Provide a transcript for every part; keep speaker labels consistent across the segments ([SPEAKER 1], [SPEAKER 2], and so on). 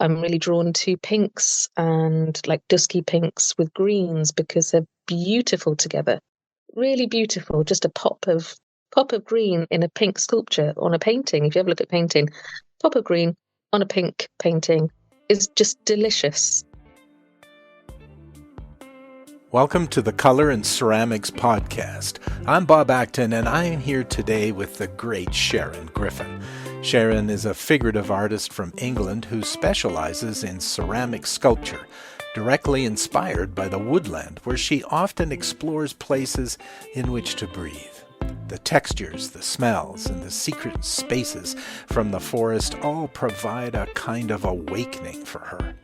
[SPEAKER 1] I'm really drawn to pinks and like dusky pinks with greens because they're beautiful together. Really beautiful. Just a pop of green in a pink sculpture on a painting. If you ever look at painting, pop of green on a pink painting is just delicious.
[SPEAKER 2] Welcome to the Color and Ceramics Podcast. I'm Bob Acton, and I am here today with the great Sharon Griffin. Sharon is a figurative artist from England who specializes in ceramic sculpture, directly inspired by the woodland, where she often explores places in which to breathe. The textures, the smells, and the secret spaces from the forest all provide a kind of awakening for her.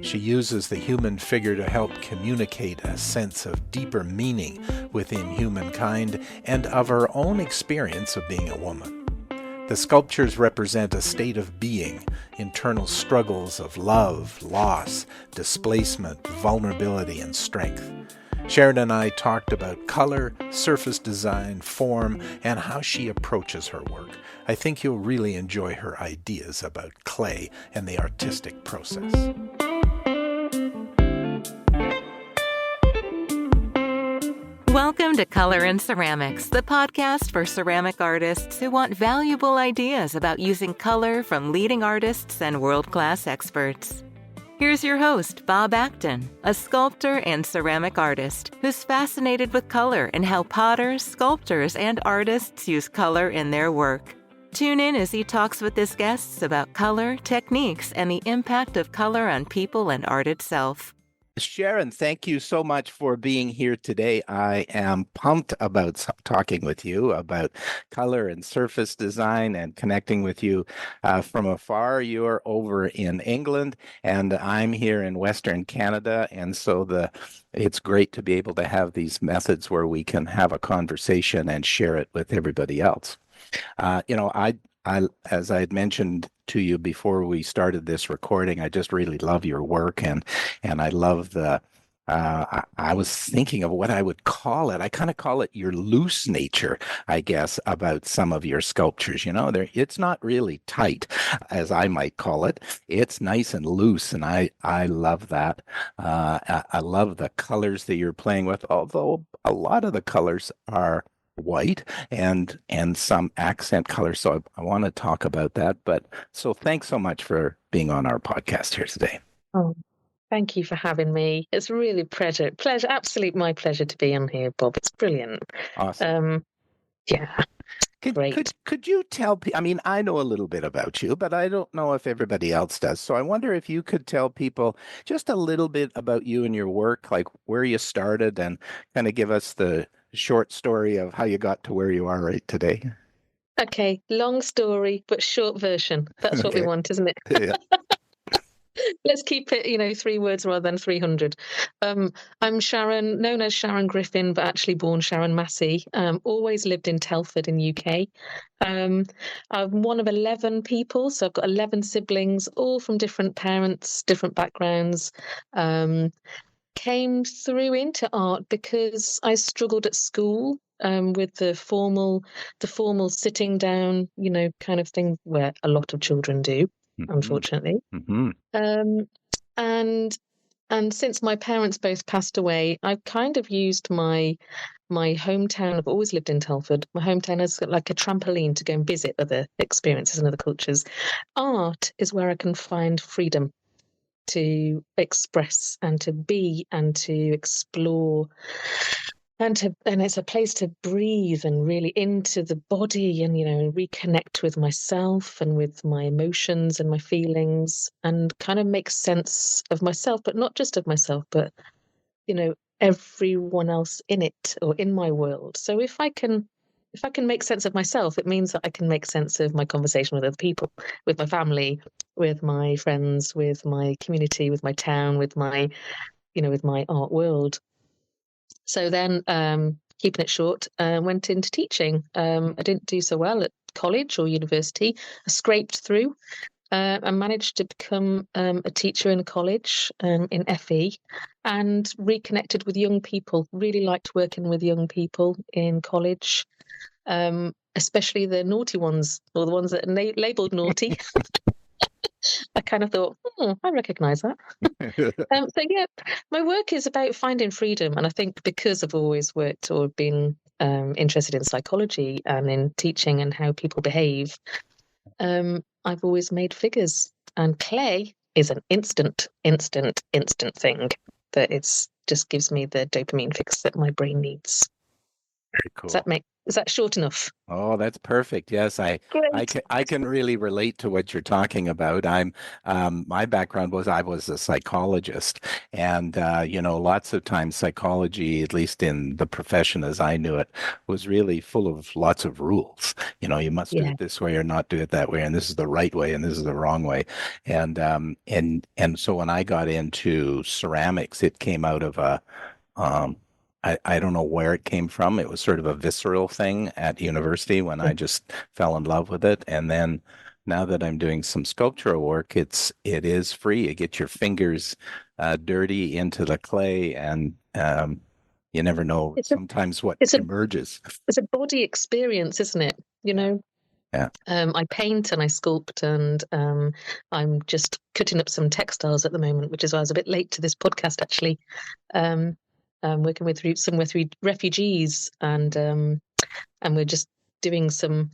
[SPEAKER 2] She uses the human figure to help communicate a sense of deeper meaning within humankind and of her own experience of being a woman. The sculptures represent a state of being, internal struggles of love, loss, displacement, vulnerability, and strength. Sharon and I talked about color, surface design, form, and how she approaches her work. I think you'll really enjoy her ideas about clay and the artistic process.
[SPEAKER 3] Welcome to Color and Ceramics, the podcast for ceramic artists who want valuable ideas about using color from leading artists and world-class experts. Here's your host, Bob Acton, a sculptor and ceramic artist who's fascinated with color and how potters, sculptors, and artists use color in their work. Tune in as he talks with his guests about color, techniques, and the impact of color on people and art itself.
[SPEAKER 2] Sharon, thank you so much for being here today. I am pumped about talking with you about color and surface design and connecting with you from afar. You're over in England and I'm here in Western Canada. And so it's great to be able to have these methods where we can have a conversation and share it with everybody else. I, as I had mentioned to you before we started this recording, I just really love your work, and I love I was thinking of what I would call it. I kind of call it your loose nature, I guess, about some of your sculptures. It's not really tight, as I might call it. It's nice and loose, and I love that. I love the colors that you're playing with, although a lot of the colors are white and some accent color. So I want to talk about that. But so thanks so much for being on our podcast here today.
[SPEAKER 1] Oh, thank you for having me. It's really a pleasure, absolute my pleasure to be on here, Bob. It's brilliant.
[SPEAKER 2] Awesome.
[SPEAKER 1] Yeah. Great.
[SPEAKER 2] Could you tell people, I mean, I know a little bit about you, but I don't know if everybody else does. So I wonder if you could tell people just a little bit about you and your work, like where you started, and kind of give us the short story of how you got to where you are right today.
[SPEAKER 1] Okay, long story, but short version. That's what we want, isn't it?
[SPEAKER 2] Yeah.
[SPEAKER 1] Let's keep it, 3 words rather than 300. I'm Sharon, known as Sharon Griffin, but actually born Sharon Massey. Always lived in Telford in UK. I'm one of 11 people, so I've got 11 siblings, all from different parents, different backgrounds. Came through into art because I struggled at school with the formal sitting down, kind of thing where a lot of children do, unfortunately.
[SPEAKER 2] Mm-hmm.
[SPEAKER 1] And since my parents both passed away, I've kind of used my hometown. I've always lived in Telford. My hometown as like a trampoline to go and visit other experiences and other cultures. Art is where I can find freedom to express and to be and to explore and it's a place to breathe and really into the body and reconnect with myself and with my emotions and my feelings and kind of make sense of myself, but not just of myself, but everyone else in it or in my world. So if I can make sense of myself, it means that I can make sense of my conversation with other people, with my family, with my friends, with my community, with my town, with my art world. So then, keeping it short, went into teaching. I didn't do so well at college or university. I scraped through. I managed to become a teacher in college in FE and reconnected with young people. Really liked working with young people in college. Especially the naughty ones, or the ones that are labelled naughty. I kind of thought, I recognise that. So yeah, my work is about finding freedom, and I think because I've always worked or been interested in psychology and in teaching and how people behave, I've always made figures, and clay is an instant thing that it's just gives me the dopamine fix that my brain needs.
[SPEAKER 2] Very cool.
[SPEAKER 1] Is that short enough?
[SPEAKER 2] Oh, that's perfect. Yes,
[SPEAKER 1] Great.
[SPEAKER 2] I can really relate to what you're talking about. My background was I was a psychologist, and lots of times psychology, at least in the profession as I knew it, was really full of lots of rules. You must do
[SPEAKER 1] Yeah.
[SPEAKER 2] it this way or not do it that way, and this is the right way and this is the wrong way. And so when I got into ceramics, it came out of a um, I don't know where it came from. It was sort of a visceral thing at university when I just fell in love with it. And then now that I'm doing some sculptural work, it is free. You get your fingers dirty into the clay, and you never know sometimes what emerges.
[SPEAKER 1] It's a body experience, isn't it?
[SPEAKER 2] Yeah.
[SPEAKER 1] I paint and I sculpt, and I'm just cutting up some textiles at the moment, which is why I was a bit late to this podcast, actually. Working with some refugees, and we're just doing some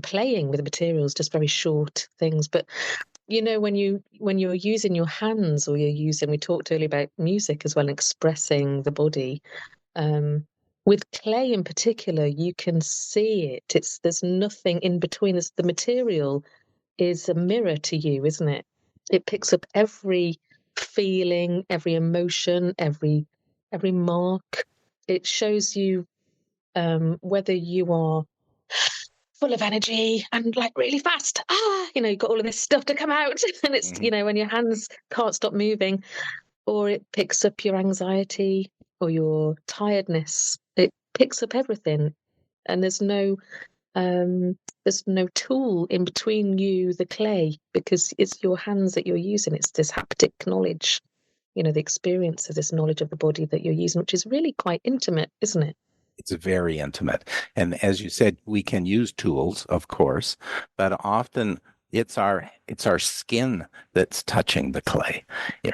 [SPEAKER 1] playing with the materials, just very short things. But when you're using your hands, or we talked earlier about music as well, and expressing the body. With clay in particular, you can see it. There's nothing in between. The material is a mirror to you, isn't it? It picks up every feeling, every emotion, every mark. It shows you whether you are full of energy and like really fast. You've got all of this stuff to come out, and it's when your hands can't stop moving, or it picks up your anxiety or your tiredness. It picks up everything, and there's no tool in between you, the clay, because it's your hands that you're using. It's this haptic knowledge, the experience of this knowledge of the body that you're using, which is really quite intimate, isn't it?
[SPEAKER 2] It's very intimate. And as you said, we can use tools, of course, but often it's our skin that's touching the clay,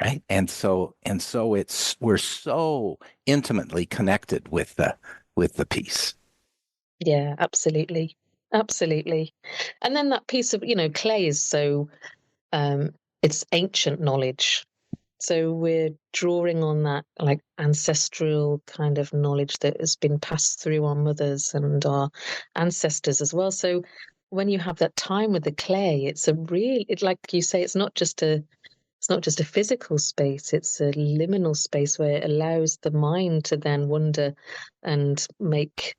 [SPEAKER 2] right? And so we're so intimately connected with the piece.
[SPEAKER 1] Yeah, absolutely. Absolutely. And then that piece of, clay is so, it's ancient knowledge. So we're drawing on that like ancestral kind of knowledge that has been passed through our mothers and our ancestors as well. So when you have that time with the clay, it's like you say, it's not just a physical space, it's a liminal space where it allows the mind to then wander and make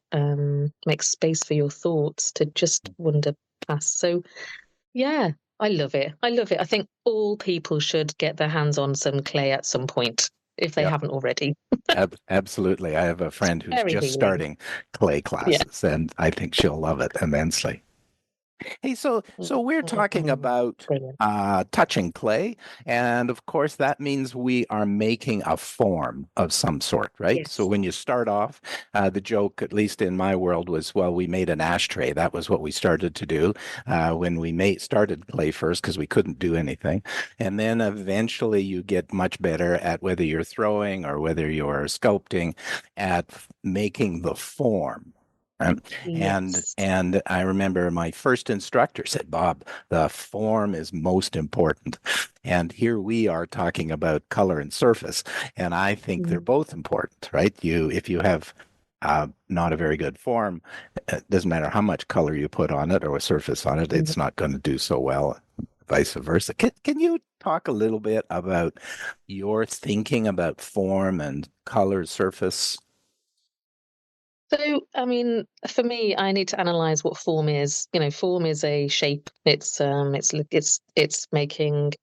[SPEAKER 1] space for your thoughts to just wander past. So yeah, I love it. I think all people should get their hands on some clay at some point, if they haven't already.
[SPEAKER 2] Absolutely. I have a friend who's just starting clay classes, and I think she'll love it immensely. Hey, so we're talking about touching clay, and of course that means we are making a form of some sort, right? Yes. So when you start off, the joke, at least in my world, was, well, we made an ashtray. That was what we started to do when we started clay first, because we couldn't do anything. And then eventually you get much better at, whether you're throwing or whether you're sculpting, at making the form.
[SPEAKER 1] Yes.
[SPEAKER 2] And I remember my first instructor said, Bob, the form is most important. And here we are talking about color and surface. And I think they're both important, right? If you have not a very good form, it doesn't matter how much color you put on it or a surface on it, it's not going to do so well, vice versa. Can you talk a little bit about your thinking about form and color, surface?
[SPEAKER 1] So, I mean, for me, I need to analyze what form is. Form is a shape. It's making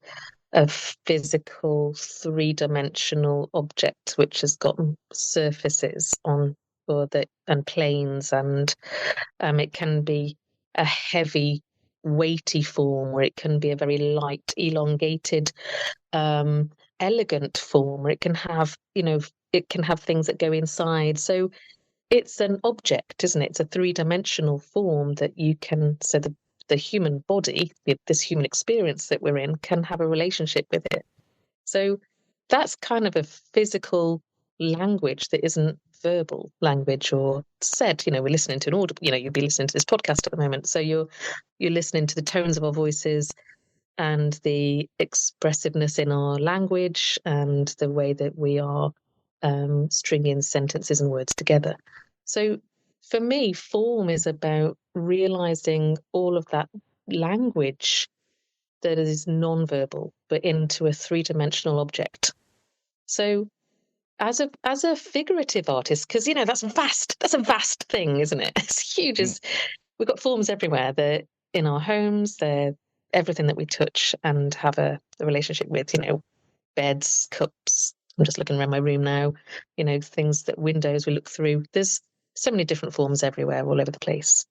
[SPEAKER 1] a physical, three-dimensional object which has got surfaces on, and planes, and it can be a heavy, weighty form, or it can be a very light, elongated, elegant form, or it can have things that go inside. So it's an object, isn't it? It's a three-dimensional form that you can. So the human body, this human experience that we're in, can have a relationship with it. So that's kind of a physical language that isn't verbal language or said. We're listening to an audible, you'd be listening to this podcast at the moment. So you're listening to the tones of our voices and the expressiveness in our language and the way that we are stringing sentences and words together. So for me, form is about realizing all of that language that is non-verbal, but into a three-dimensional object. So as a figurative artist, because that's a vast thing, isn't it? It's huge. We've got forms everywhere. They're in our homes, they're everything that we touch and have a relationship with, beds, cups. I'm just looking around my room now, things that windows we look through. There's so many different forms everywhere, all over the place.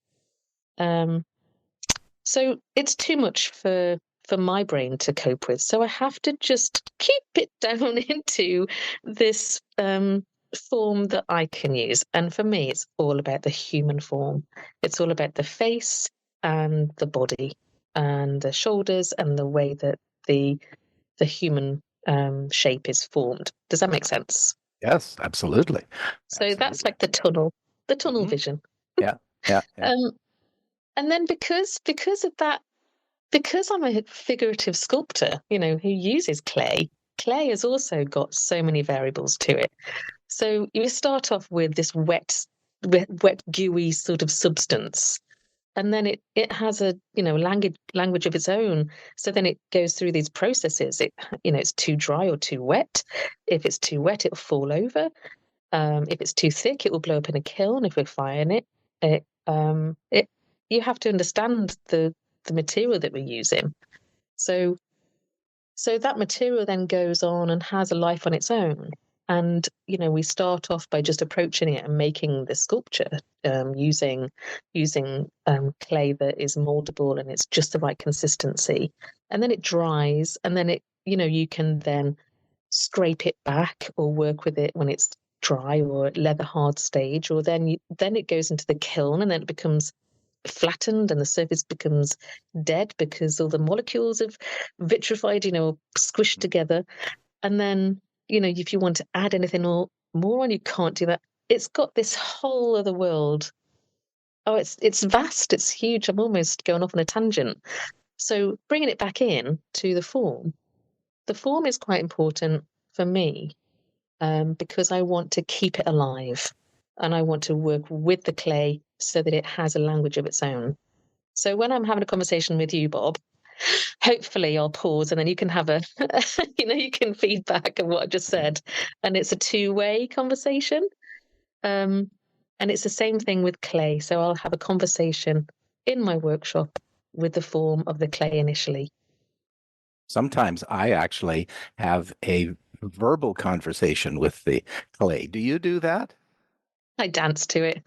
[SPEAKER 1] So it's too much for my brain to cope with. So I have to just keep it down into this form that I can use. And for me, it's all about the human form. It's all about the face and the body and the shoulders and the way that the human shape is formed. Does that make sense?
[SPEAKER 2] Yes, absolutely.
[SPEAKER 1] So that's like the tunnel vision.
[SPEAKER 2] Yeah.
[SPEAKER 1] And then because of that, because I'm a figurative sculptor, who uses clay has also got so many variables to it. So you start off with this wet, gooey sort of substance, and then it has a language of its own. So then it goes through these processes. It's too dry or too wet. If it's too wet, it'll fall over. If it's too thick, it will blow up in a kiln. If we're firing it, you have to understand the material that we're using. So that material then goes on and has a life on its own. And, we start off by just approaching it and making the sculpture using clay that is moldable and it's just the right consistency. And then it dries, and then you can then scrape it back or work with it when it's dry or at leather hard stage, or then it goes into the kiln and then it becomes flattened and the surface becomes dead because all the molecules have vitrified, squished together. And then, if you want to add anything or more on, you can't do that. It's got this whole other world. Oh, it's vast, it's huge. I'm almost going off on a tangent. So bringing it back in to the form is quite important for me because I want to keep it alive and I want to work with the clay so that it has a language of its own. So when I'm having a conversation with you, Bob, hopefully I'll pause and then you can have you can feedback on what I just said. And it's a two-way conversation. And it's the same thing with clay. So I'll have a conversation in my workshop with the form of the clay initially.
[SPEAKER 2] Sometimes I actually have a verbal conversation with the clay. Do you do that?
[SPEAKER 1] I dance to it.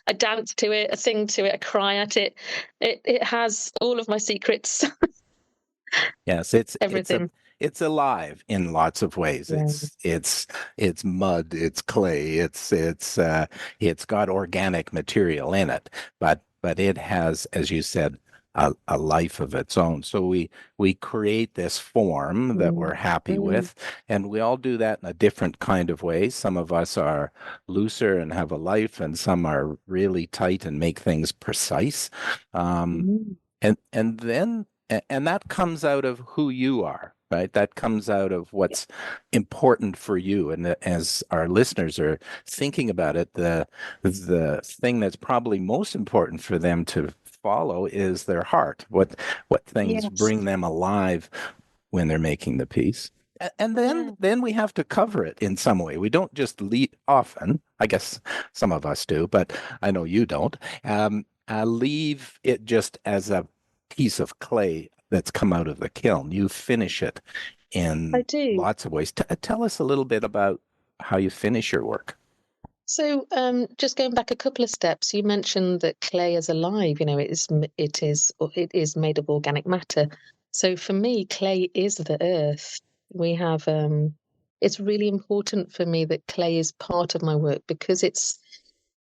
[SPEAKER 1] I dance to it, I sing to it, I cry at it. It has all of my secrets.
[SPEAKER 2] Yes,
[SPEAKER 1] everything.
[SPEAKER 2] It's alive in lots of ways.
[SPEAKER 1] Yeah.
[SPEAKER 2] It's mud, it's clay, it's got organic material in it, but it has, as you said, a life of its own. So we create this form that we're happy with, and we all do that in a different kind of way. Some of us are looser and have a life, and some are really tight and make things precise. And that comes out of who you are, right? That comes out of what's important for you. And as our listeners are thinking about it, the thing that's probably most important for them to follow is their heart. What things bring them alive when they're making the piece. And then we have to cover it in some way. We don't just often, I guess some of us do, but I know you don't, leave it just as a piece of clay that's come out of the kiln. You finish it in lots of ways. Tell us a little bit about how you finish your work.
[SPEAKER 1] So just going back a couple of steps, you mentioned that clay is alive. It is made of organic matter. So for me, clay is the earth. We have it's really important for me that clay is part of my work because it's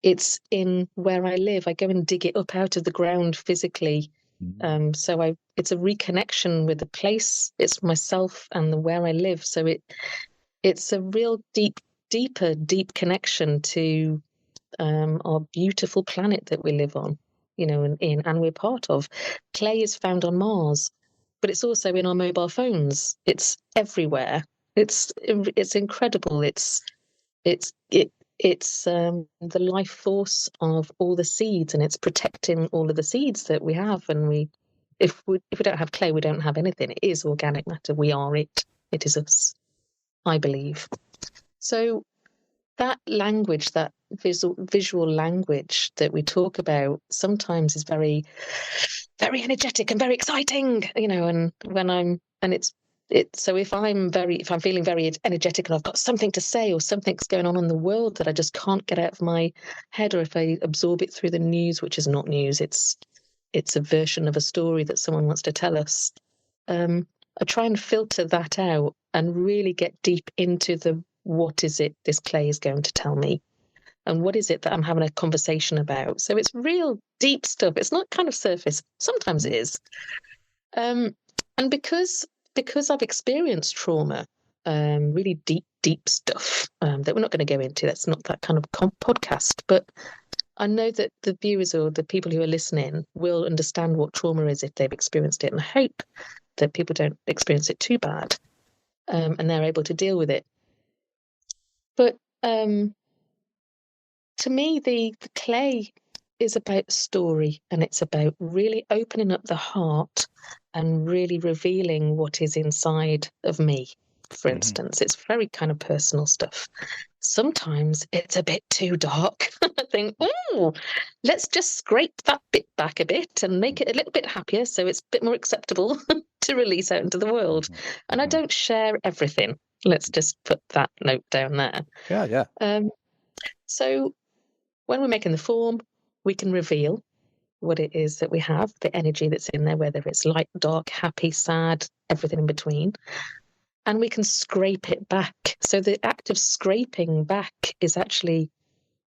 [SPEAKER 1] it's in where I live. I go and dig it up out of the ground physically. So it's a reconnection with the place. It's myself and where I live. So it's a real deep connection to our beautiful planet that we live on, and we're part of. Clay is found on Mars, but it's also in our mobile phones. It's everywhere. It's incredible. It's the life force of all the seeds, and it's protecting all of the seeds that we have. And if we don't have clay, we don't have anything. It is organic matter. We are it. It is us, I believe. So that language, that visual language that we talk about, sometimes is very, very energetic and very exciting, and so if I'm feeling very energetic and I've got something to say, or something's going on in the world that I just can't get out of my head, or if I absorb it through the news, which is not news, it's a version of a story that someone wants to tell us, I try and filter that out and really get deep into what is it this clay is going to tell me, and what is it that I'm having a conversation about. So it's real deep stuff. It's not kind of surface. Sometimes it is. And because I've experienced trauma, really deep stuff that we're not going to go into. That's not that kind of podcast. But I know that the viewers or the people who are listening will understand what trauma is if they've experienced it, and I hope that people don't experience it too bad, and they're able to deal with it. But to me, the clay is about story, and it's about really opening up the heart and really revealing what is inside of me. For instance, it's very kind of personal stuff. Sometimes it's a bit too dark. I think, let's just scrape that bit back a bit and make it a little bit happier, so it's a bit more acceptable to release out into the world. And I don't share everything. Let's just put that note down there.
[SPEAKER 2] Yeah.
[SPEAKER 1] So when we're making the form, we can reveal what it is that we have, the energy that's in there, whether it's light, dark, happy, sad, everything in between. And we can scrape it back. So the act of scraping back is actually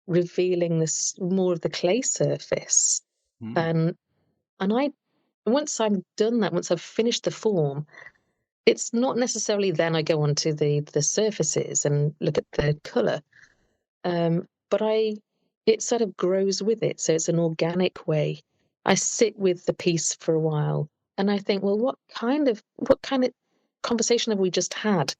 [SPEAKER 1] revealing this more of the clay surface. And once I've done that, once I've finished the form, it's not necessarily then I go on to the surfaces and look at the colour. But it sort of grows with it. So it's an organic way. I sit with the piece for a while and I think, well, what kind of conversation have we just had?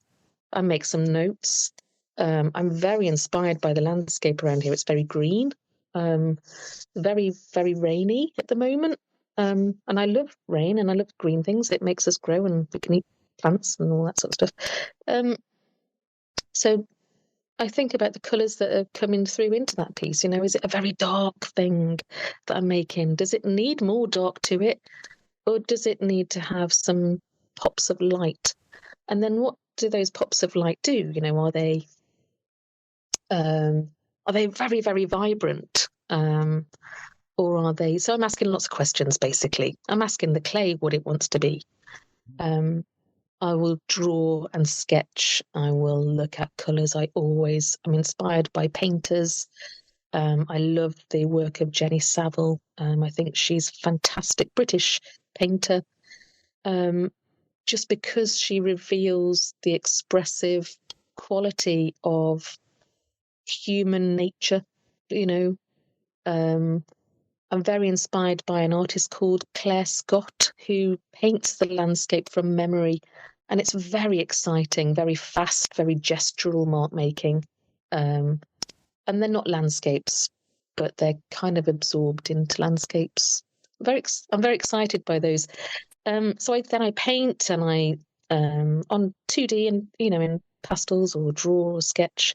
[SPEAKER 1] I make some notes. I'm very inspired by the landscape around here. It's very green, very, very rainy at the moment. And I love rain and I love green things. It makes us grow and we can eat plants and all that sort of stuff. So I think about the colours that are coming through into that piece. Is it a very dark thing that I'm making? Does it need more dark to it? Or does it need to have some pops of light? And then what do those pops of light do? Are they very, very vibrant? Or are they... So I'm asking lots of questions, basically. I'm asking the clay what it wants to be. I will draw and sketch. I will look at colours. I'm inspired by painters. I love the work of Jenny Saville. I think she's a fantastic British painter. Just because she reveals the expressive quality of human nature, I'm very inspired by an artist called Claire Scott, who paints the landscape from memory. And it's very exciting, very fast, very gestural mark making. And they're not landscapes, but they're kind of absorbed into landscapes. I'm very excited by those. So I paint and I on 2D and in pastels or draw or sketch,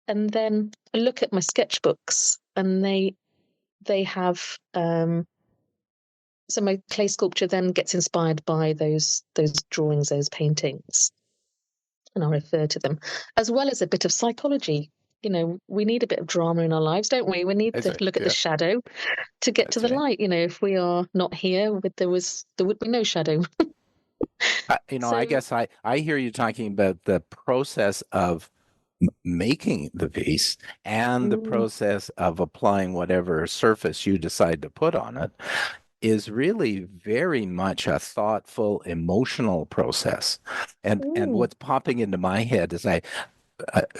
[SPEAKER 1] and then I look at my sketchbooks and they have so my clay sculpture then gets inspired by those drawings, those paintings, and I refer to them, as well as a bit of psychology. We need a bit of drama in our lives, don't we? We need to look at the shadow to get to the light. If we are not here, there would be no shadow.
[SPEAKER 2] I guess I hear you talking about the process of making the piece and the
[SPEAKER 1] Mm.
[SPEAKER 2] process of applying whatever surface you decide to put on it is really very much a thoughtful, emotional process. And what's popping into my head is I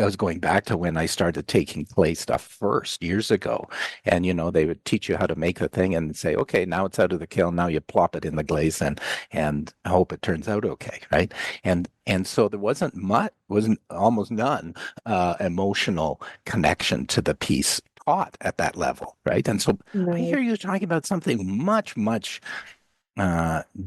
[SPEAKER 2] was going back to when I started taking clay stuff first years ago. And, they would teach you how to make the thing and say, okay, now it's out of the kiln. Now you plop it in the glaze and hope it turns out okay. Right. And so there wasn't almost none emotional connection to the piece taught at that level. Right. And so I
[SPEAKER 1] No.
[SPEAKER 2] hear you talking about something much, much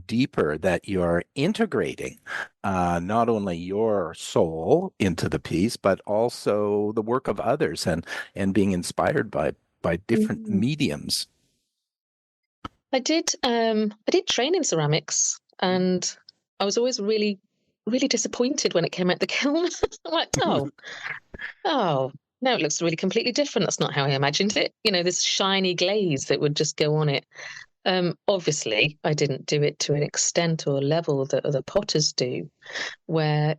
[SPEAKER 2] deeper, that you're integrating not only your soul into the piece, but also the work of others and being inspired by different mediums.
[SPEAKER 1] I did train in ceramics, and I was always really, really disappointed when it came out the kiln. I'm like, oh, no, it looks really completely different. That's not how I imagined it. This shiny glaze that would just go on it. Obviously, I didn't do it to an extent or level that other potters do, where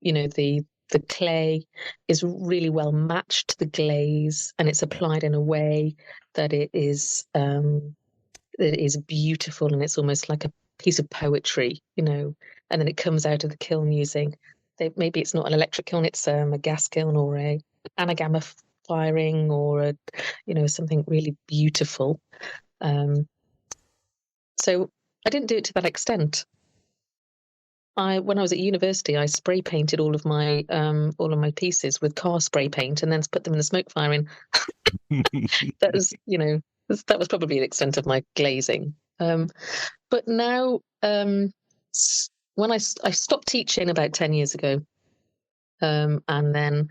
[SPEAKER 1] the clay is really well matched to the glaze, and it's applied in a way that it is beautiful, and it's almost like a piece of poetry, and then it comes out of the kiln using maybe it's not an electric kiln, it's a gas kiln or a anagama firing, or something really beautiful. So I didn't do it to that extent. When I was at university, I spray painted all of my pieces with car spray paint, and then put them in the smoke firing. That was, that was probably the extent of my glazing. But now, when I stopped teaching about 10 years ago, and then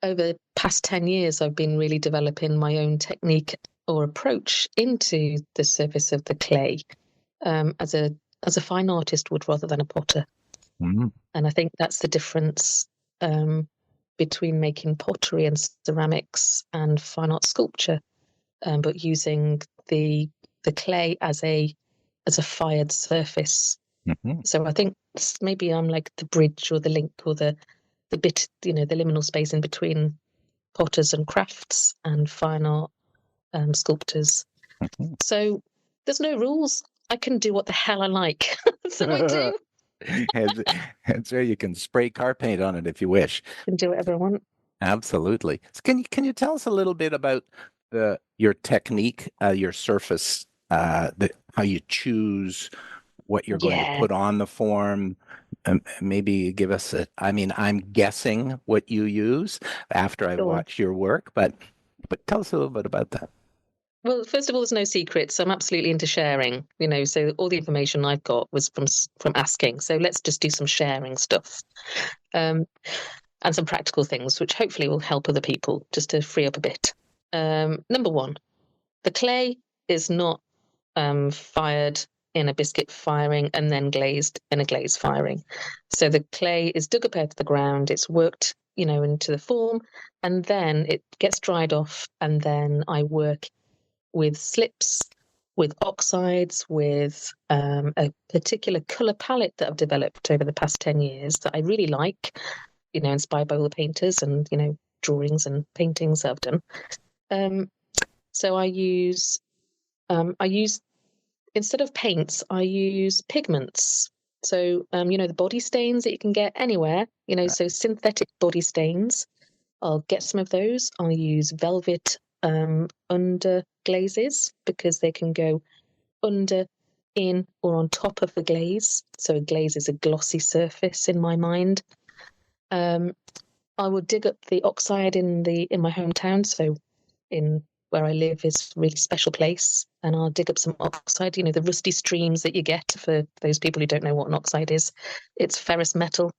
[SPEAKER 1] over the past 10 years, I've been really developing my own technique or approach into the surface of the clay, as a fine artist would, rather than a potter.
[SPEAKER 2] Mm-hmm.
[SPEAKER 1] And I think that's the difference between making pottery and ceramics and fine art sculpture, but using the clay as a fired surface.
[SPEAKER 2] Mm-hmm.
[SPEAKER 1] So I think maybe I'm like the bridge or the link or the bit, the liminal space in between potters and crafts and fine art sculptors.
[SPEAKER 2] Mm-hmm.
[SPEAKER 1] So there's no rules. I can do what the hell I like. So I do.
[SPEAKER 2] And so you can spray car paint on it if you wish.
[SPEAKER 1] I can do whatever I want.
[SPEAKER 2] Absolutely. So can you tell us a little bit about your technique, your surface, how you choose what you're going to put on the form? Maybe give us I'm guessing what you use after I've watched your work, but tell us a little bit about that.
[SPEAKER 1] Well, first of all, there's no secrets. I'm absolutely into sharing, so all the information I've got was from asking. So let's just do some sharing stuff, and some practical things, which hopefully will help other people just to free up a bit. Number one, the clay is not fired in a biscuit firing and then glazed in a glaze firing. So the clay is dug up out of the ground, it's worked, into the form, and then it gets dried off, and then I work with slips, with oxides, with a particular colour palette that I've developed over the past 10 years that I really like, inspired by all the painters and, drawings and paintings that I've done. So I use, instead of paints, I use pigments. So, the body stains that you can get anywhere, so synthetic body stains, I'll get some of those. I'll use velvet under glazes because they can go under, in, or on top of the glaze. So a glaze is a glossy surface in my mind. I will dig up the oxide in my hometown. So in where I live is a really special place, and I'll dig up some oxide, the rusty streams that you get. For those people who don't know what an oxide is, it's ferrous metal,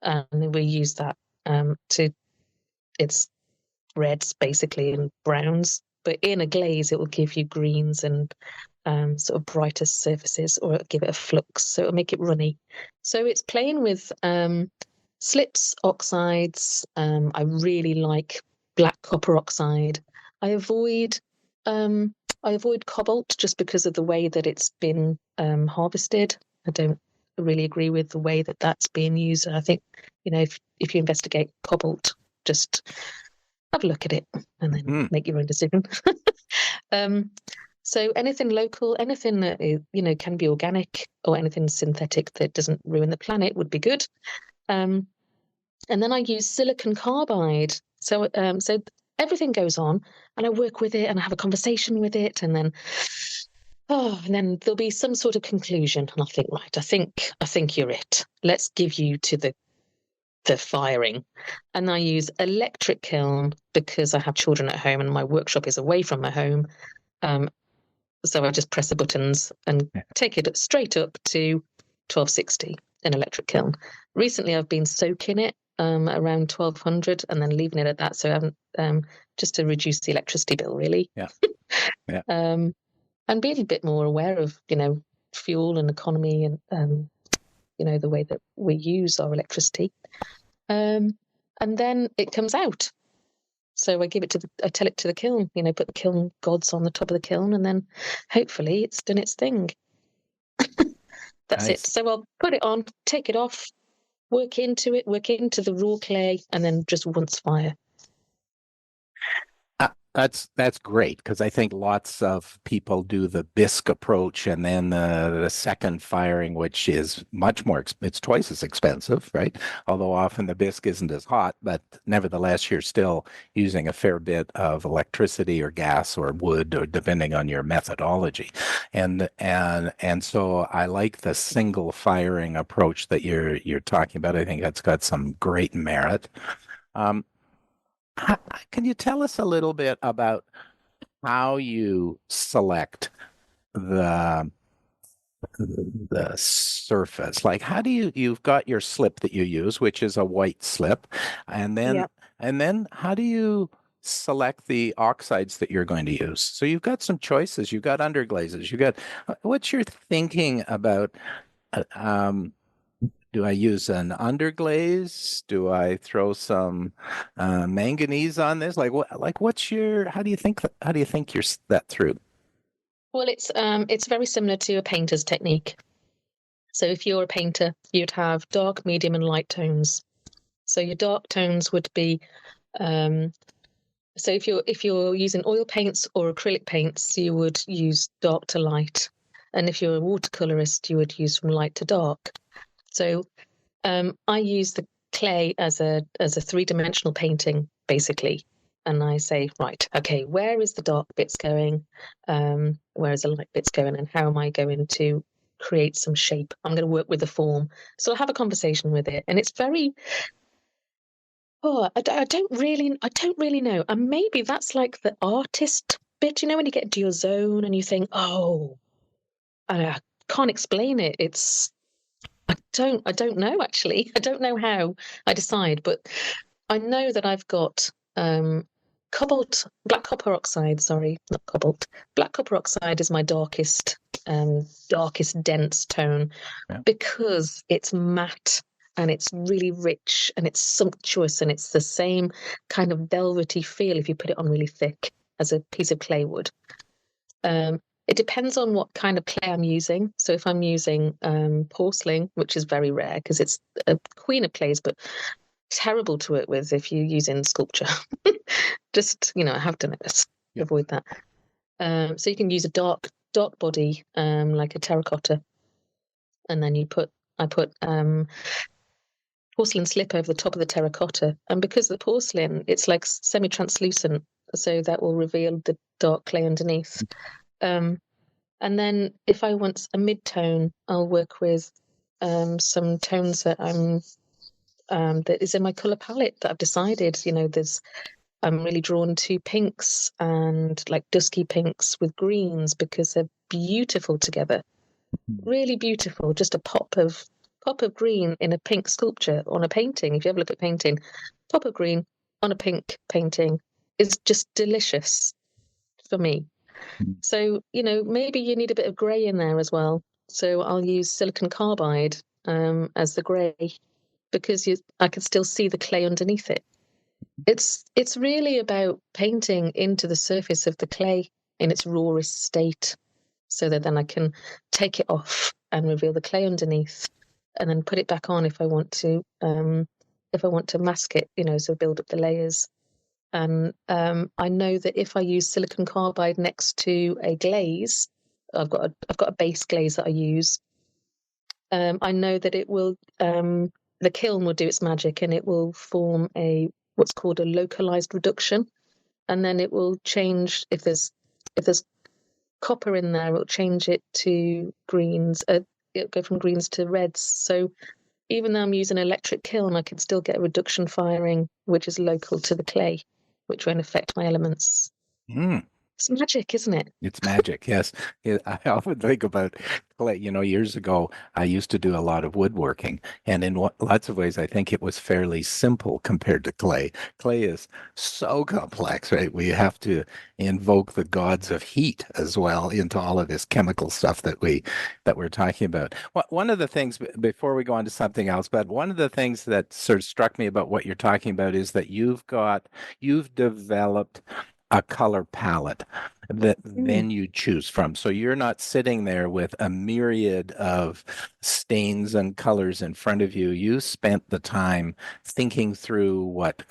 [SPEAKER 1] and we use that it's reds basically and browns, but in a glaze it will give you greens and sort of brighter surfaces, or it'll give it a flux, so it'll make it runny. So it's playing with slips, oxides. I really like black copper oxide. I avoid cobalt just because of the way that it's been harvested. I don't really agree with the way that that's being used. I think, if you investigate cobalt, just have a look at it and then make your own decision. So anything local, anything that can be organic, or anything synthetic that doesn't ruin the planet would be good. And then I use silicon carbide. So everything goes on, and I work with it, and I have a conversation with it, and then there'll be some sort of conclusion, and I'll think, right, I think you're it. Let's give you to the firing. And I use electric kiln because I have children at home and my workshop is away from my home. So I just press the buttons and take it straight up to 1260 in electric kiln. Recently, I've been soaking it around 1200 and then leaving it at that. So I haven't, just to reduce the electricity bill, really.
[SPEAKER 2] Yeah.
[SPEAKER 1] And being a bit more aware of, fuel and economy and, the way that we use our electricity. And then it comes out. So I tell it to the kiln, put the kiln gods on the top of the kiln, and then hopefully it's done its thing. That's it. So I'll put it on, take it off, work into the raw clay, and then just once fire.
[SPEAKER 2] That's great, because I think lots of people do the bisque approach and then the second firing, which is much more, it's twice as expensive, right? Although often the bisque isn't as hot, but nevertheless, you're still using a fair bit of electricity or gas or wood, or depending on your methodology. And so I like the single firing approach that you're talking about. I think that's got some great merit. Can you tell us a little bit about how you select the surface? Like, how do you've got your slip that you use, which is a white slip, and then how do you select the oxides that you're going to use? So you've got some choices. You've got underglazes. What's your thinking about? Do I use an underglaze? Do I throw some manganese on this? How do you think you're that through?
[SPEAKER 1] Well, it's very similar to a painter's technique. So if you're a painter, you'd have dark, medium, and light tones. So your dark tones would be, so if you're using oil paints or acrylic paints, you would use dark to light, and if you're a watercolorist, you would use from light to dark. So I use the clay as a three-dimensional painting, basically. And I say, right, okay, where is the dark bits going? Where is the light bits going? And how am I going to create some shape? I'm going to work with the form. So I'll have a conversation with it. And it's very, I don't really know. And maybe that's like the artist bit, when you get into your zone and you think, I can't explain it. I don't know, actually. I don't know how I decide, but I know that I've got black copper oxide is my darkest dense tone, because it's matte and it's really rich and it's sumptuous and it's the same kind of velvety feel if you put it on really thick as a piece of clay would. It depends on what kind of clay I'm using. So if I'm using porcelain, which is very rare because it's a queen of clays, but terrible to work with if you're using sculpture. Just, I have done it. Avoid that. So you can use a dark body, like a terracotta, and then I put porcelain slip over the top of the terracotta, and because the porcelain, it's like semi-translucent, so that will reveal the dark clay underneath. And then if I want a mid-tone, I'll work with some tones that that is in my colour palette that I've decided. I'm really drawn to pinks and like dusky pinks with greens because they're beautiful together. Really beautiful. Just a pop of green in a pink sculpture on a painting. If you ever look at painting, pop of green on a pink painting is just delicious for me. So, maybe you need a bit of grey in there as well. So I'll use silicon carbide as the grey, because I can still see the clay underneath it. It's really about painting into the surface of the clay in its rawest state, so that then I can take it off and reveal the clay underneath, and then put it back on if I want to to mask it, so build up the layers. And I know that if I use silicon carbide next to a glaze, I've got a base glaze that I use. I know that it will the kiln will do its magic, and it will form what's called a localized reduction, and then it will change if there's copper in there, it'll change it to greens. It'll go from greens to reds. So even though I'm using an electric kiln, I can still get a reduction firing, which is local to the clay, which won't affect my elements.
[SPEAKER 2] Mm.
[SPEAKER 1] It's magic, isn't it?
[SPEAKER 2] It's magic, yes. I often think about clay. Years ago, I used to do a lot of woodworking, and in lots of ways, I think it was fairly simple compared to clay. Clay is so complex, right? We have to invoke the gods of heat as well into all of this chemical stuff that we're talking about. One of the things, before we go on to something else, but one of the things that sort of struck me about what you're talking about is that you've developed a color palette that then you choose from. So you're not sitting there with a myriad of stains and colors in front of you. You spent the time thinking through what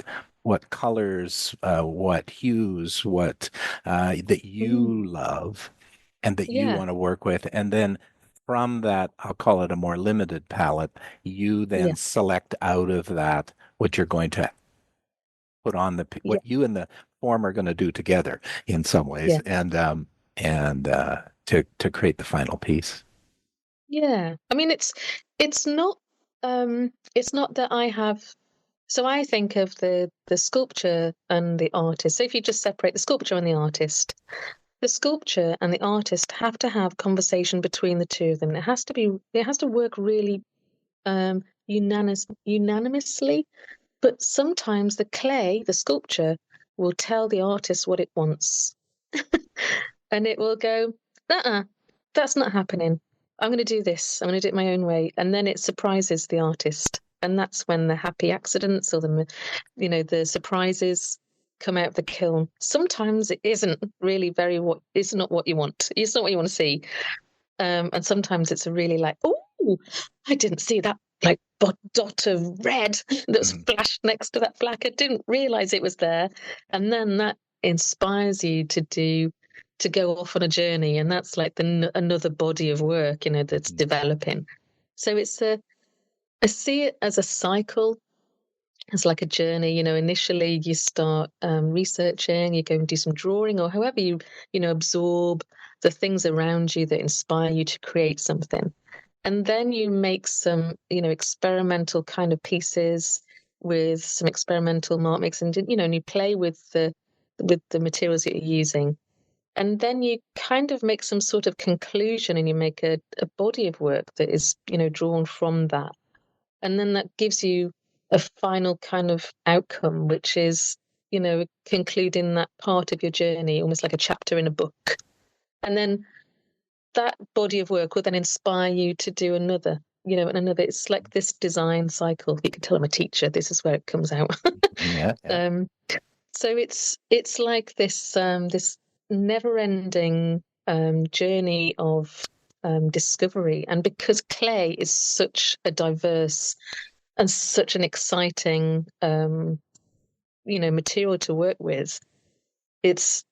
[SPEAKER 2] colors, what hues, what that you love and that you want to work with. And then from that, I'll call it a more limited palette, you then select out of that what you're going to put on what you and the form are going to do together in some ways, and to create the final piece.
[SPEAKER 1] Yeah, I mean it's not that I have. So I think of the sculpture and the artist. So if you just separate the sculpture and the artist have to have conversation between the two of them. It has to work really unanimously. But sometimes the sculpture, will tell the artist what it wants. And it will go, that's not happening. I'm going to do this. I'm going to do it my own way. And then it surprises the artist. And that's when the happy accidents or the surprises come out of the kiln. Sometimes it isn't really it's not what you want. It's not what you want to see. And sometimes it's a really like, oh, I didn't see that like dot of red that's flashed next to that black. I didn't realize it was there. And then that inspires you to go off on a journey. And that's like another body of work, that's developing. So I see it as a cycle. It's like a journey. Initially you start researching, you go and do some drawing, or however you absorb the things around you that inspire you to create something. And then you make some, experimental kind of pieces with some experimental mark mix, and you play with the materials that you're using. And then you kind of make some sort of conclusion, and you make a body of work that is, drawn from that. And then that gives you a final kind of outcome, which is, concluding that part of your journey, almost like a chapter in a book. And then that body of work will then inspire you to do another, and another. It's like this design cycle. You can tell I'm a teacher. This is where it comes out.
[SPEAKER 2] Yeah.
[SPEAKER 1] So it's like this never-ending journey of discovery. And because clay is such a diverse and such an exciting, material to work with, it's,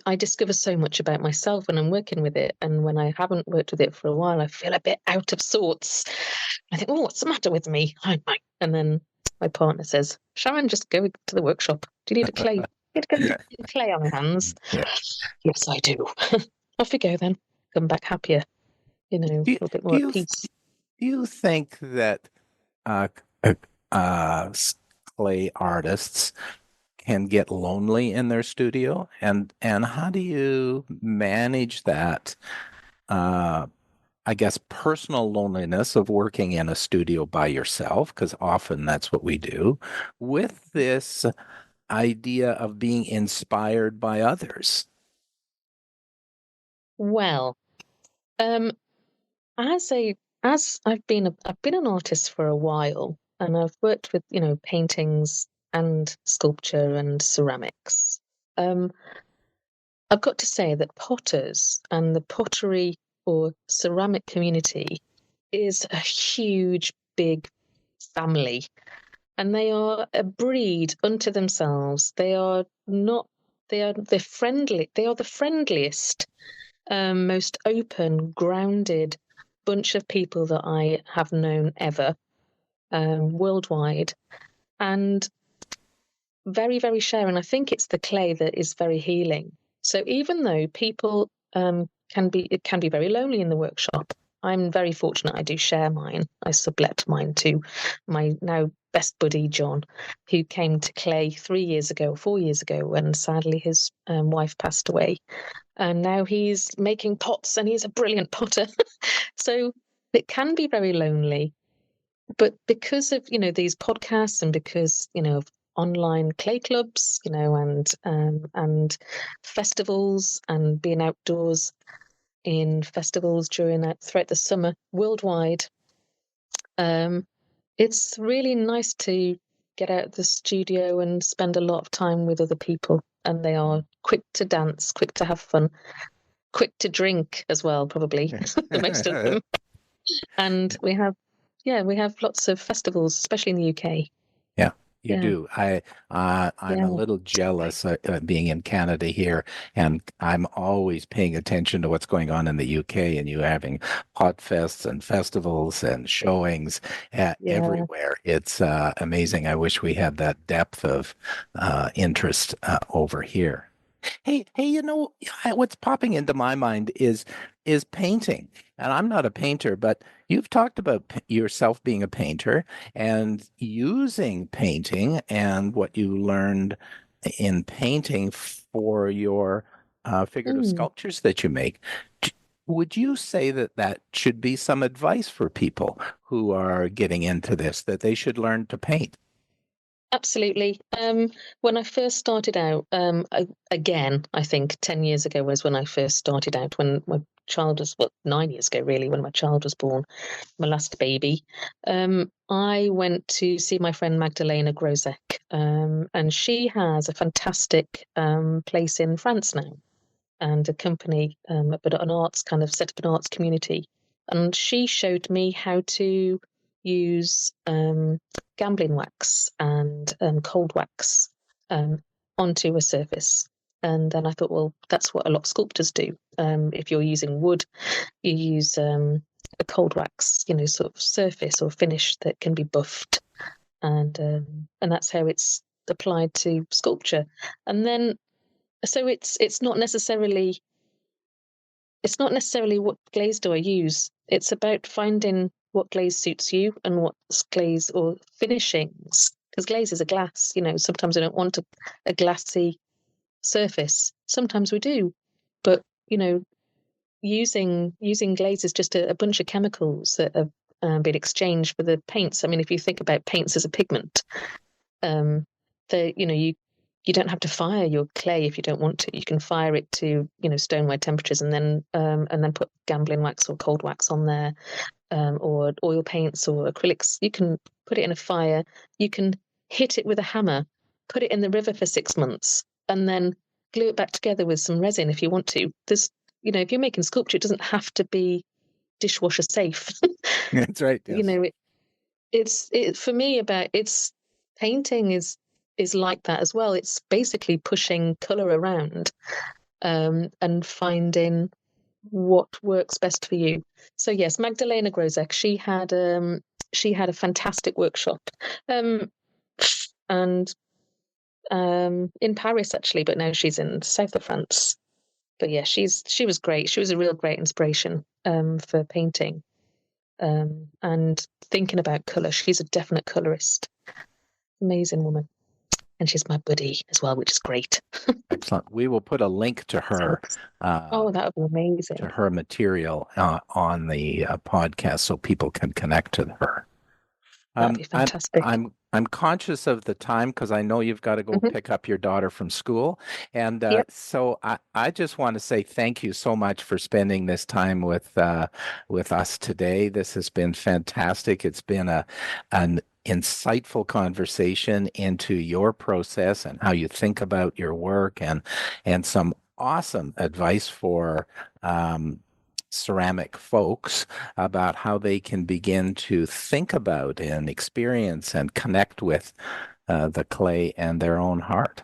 [SPEAKER 1] I discover so much about myself when I'm working with it. And when I haven't worked with it for a while, I feel a bit out of sorts. I think, oh, what's the matter with me? And then my partner says, Sharon, just go to the workshop. Do you need a clay? You need to go get clay on your hands. Yeah. Yes, I do. Off you go then. Come back happier, a little bit more at peace.
[SPEAKER 2] Do you think that clay artists can get lonely in their studio, and how do you manage that I guess personal loneliness of working in a studio by yourself, because often that's what we do, with this idea of being inspired by others?
[SPEAKER 1] Well, as I've been an artist for a while, and I've worked with paintings and sculpture and ceramics. I've got to say that potters and the pottery or ceramic community is a huge, big family. and they are a breed unto themselves. They are not. They're friendly. They are the friendliest, most open, grounded bunch of people that I have known ever, worldwide, and very, very sharing. I think it's the clay that is very healing. So even though people can be very lonely in the workshop, I'm very fortunate. I do share mine. I sublet mine to my now best buddy John, who came to clay 3 years ago, 4 years ago, when sadly his wife passed away, and now he's making pots, and he's a brilliant potter. So it can be very lonely, but because of these podcasts, and because of online clay clubs, and festivals, and being outdoors in festivals throughout the summer worldwide, it's really nice to get out of the studio and spend a lot of time with other people, and they are quick to dance, quick to have fun, quick to drink as well, probably the most of them. And we have lots of festivals, especially in the UK.
[SPEAKER 2] Yeah, you
[SPEAKER 1] Yeah.
[SPEAKER 2] do. I'm a little jealous being in Canada here, and I'm always paying attention to what's going on in the UK, and you having pot fests and festivals and showings everywhere. It's amazing. I wish we had that depth of interest over here. Hey, what's popping into my mind is painting. And I'm not a painter, but you've talked about yourself being a painter and using painting and what you learned in painting for your figurative sculptures that you make. Would you say that should be some advice for people who are getting into this, that they should learn to paint?
[SPEAKER 1] Absolutely. When I first started out, again, I think 10 years ago was when I first started out, when my child was, 9 years ago, really, when my child was born, my last baby. I went to see my friend Magdalena Grozsek, and she has a fantastic place in France now, and a company, but an arts kind of set up an arts community. And she showed me how to use gambling wax and cold wax onto a surface. And then I thought, well, that's what a lot of sculptors do. If you're using wood, you use a cold wax, sort of surface or finish that can be buffed, and that's how it's applied to sculpture. And then, so it's not necessarily what glaze do I use. It's about finding what glaze suits you and what glaze or finishings, because glaze is a glass. Sometimes we don't want a glassy surface. Sometimes we do, but using glaze is just a bunch of chemicals that have been exchanged for the paints. I mean, if you think about paints as a pigment, you don't have to fire your clay if you don't want to. You can fire it to stoneware temperatures, and then put gambling wax or cold wax on there, or oil paints or acrylics. You can put it in a fire. You can hit it with a hammer, put it in the river for 6 months, and then glue it back together with some resin if you want to. There's if you're making sculpture, it doesn't have to be dishwasher safe.
[SPEAKER 2] That's right. Yes.
[SPEAKER 1] For me, painting is like that as well. It's basically pushing color around, and finding what works best for you. So yes, Magdalena Grozsek, she had a fantastic workshop, and in Paris actually, but now she's in the south of France. But yeah, she was great. She was a real great inspiration for painting, and thinking about color. She's a definite colorist. Amazing woman. And she's my buddy as well, which is great.
[SPEAKER 2] Excellent. We will put a link to her.
[SPEAKER 1] That would be amazing.
[SPEAKER 2] To her material on the podcast, so people can connect to her.
[SPEAKER 1] That'd be fantastic.
[SPEAKER 2] I'm conscious of the time, because I know you've got to go pick up your daughter from school, and so I just want to say thank you so much for spending this time with us today. This has been fantastic. It's been an insightful conversation into your process and how you think about your work, and some awesome advice for ceramic folks about how they can begin to think about and experience and connect with the clay and their own heart.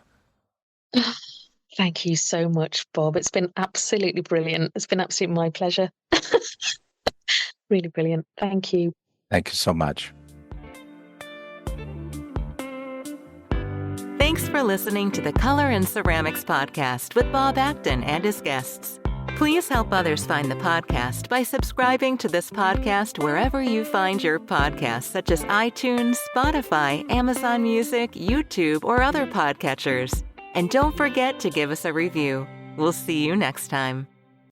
[SPEAKER 1] Thank you so much, Bob. It's been absolutely brilliant. It's been absolutely my pleasure. Really brilliant. Thank you.
[SPEAKER 2] Thank you so much.
[SPEAKER 3] Thanks for listening to the Color and Ceramics podcast with Bob Acton and his guests. Please help others find the podcast by subscribing to this podcast wherever you find your podcasts, such as iTunes, Spotify, Amazon Music, YouTube, or other podcatchers. And don't forget to give us a review. We'll see you next time.